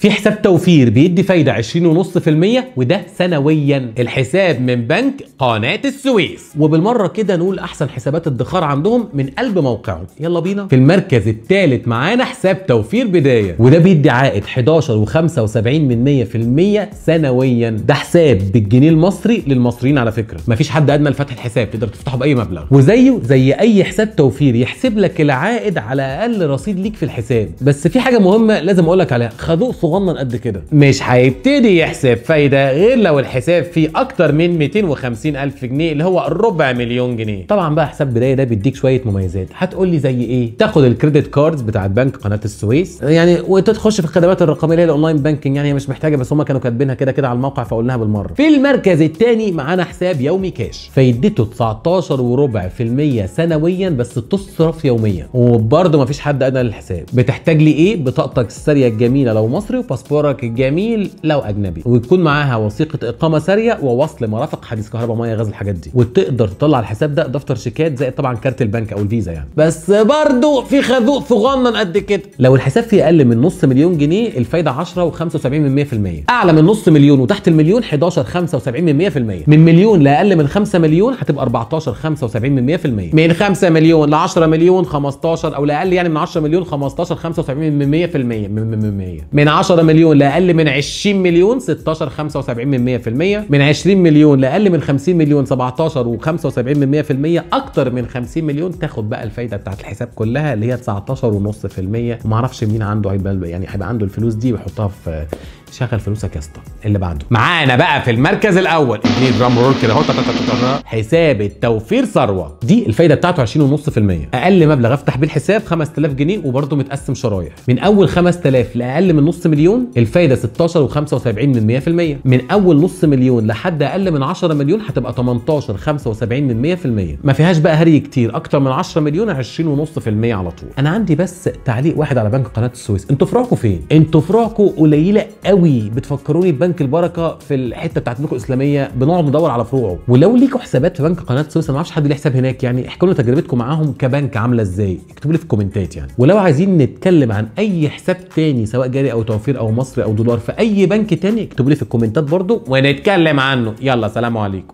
في حساب توفير بيدي فايده 20.5% وده سنويا. الحساب من بنك قناه السويس. وبالمره كده نقول احسن حسابات الادخار عندهم من قلب موقعهم. يلا بينا. في المركز الثالث معانا حساب توفير بدايه، وده بيدي عائد 11.75% سنويا. ده حساب بالجنيه المصري للمصريين على فكره، مفيش حد ادنى لفتح الحساب، تقدر تفتحه باي مبلغ، وزيه زي اي حساب توفير يحسب لك العائد على اقل رصيد ليك في الحساب. بس في حاجه مهمه لازم اقول لك عليها، خازوق صغنن قد كده مش هيبتدي يحسب فايده غير لو الحساب فيه اكتر من 250,000 جنيه اللي هو ربع مليون جنيه. طبعا بقى حساب بدايه ده بيديك شويه مميزات، هتقول لي زي ايه؟ تاخد الكريدت كاردز بتاعت بنك قناه السويس يعني، وتخش في الخدمات الرقميه اللي هي الاونلاين بانكينج، يعني هي مش محتاجه بس هم كانوا كاتبينها كده على الموقع فقلناها بالمره. في المركز الثاني معانا حساب يومي كاش، فايدته 19.4% سنويا بس تصرف يوميا، وبرده مفيش حد ادنى للحساب. بتحتاج لي ايه؟ بطاقتك الساريه الجميله لو مصري، وباسبورك الجميل لو اجنبي، ويكون معاها وثيقه اقامه ساريه ووصل مرافق حديث كهرباء ميه غاز الحاجات دي، وتقدر تطلع الحساب ده دفتر شيكات زائد طبعا كارت البنك او الفيزا يعني. بس برده في خازوق صغنن قد كده، لو الحساب فيه اقل من نص مليون جنيه الفايده 10.75%، اعلى من نص مليون وتحت المليون 11.75%، من مليون لاقل من 5 مليون هتبقى 14.75%، من 5 مليون ل 10 مليون 15، او لاقل يعني من 10 مليون 15.75%، من 10 مليون لاقل من 20 مليون 16.75%، من 20 مليون لاقل من 50 مليون 17.75%، اكتر من 50 مليون تاخد بقى الفايده بتاعت الحساب كلها اللي هي 19.5%. وما اعرفش مين عنده يعني هيبقى عنده الفلوس دي ويحطها في شغل فلوسك يا اسطى. اللي بعده معانا بقى في المركز الاول، اديني درام رول كده اهو، حساب التوفير ثروه. دي الفايده بتاعته 20.5%، اقل مبلغ افتح بيه الحساب 5000 جنيه وبرده متقسم شرايح. من اول 5000 لاقل من نص مليون الفايده 16.75%، من اول نص مليون لحد اقل من 10 مليون هتبقى 18.75%. ما فيهاش بقى هري كتير، اكتر من 10 مليون 20.5% على طول. انا عندي بس تعليق واحد على بنك قناه السويس، انتوا فروعكم فين؟ انتوا فروعكم قليله قوي، بتفكروني ببنك البركه في الحته بتاعت بنوك الاسلاميه، بنقعد ندور على فروعه. ولو ليكوا حسابات في بنك قناه السويس، انا ما اعرفش حد ليه حساب هناك يعني، احكوا لنا تجربتكم معاهم كبنك عامله ازاي، اكتبوا لي في الكومنتات يعني. ولو عايزين نتكلم عن اي حساب تاني سواء جاري او توفير او مصري او دولار في اي بنك تاني، اكتبوا لي في الكومنتات برضو ونتكلم عنه. يلا سلام عليكم.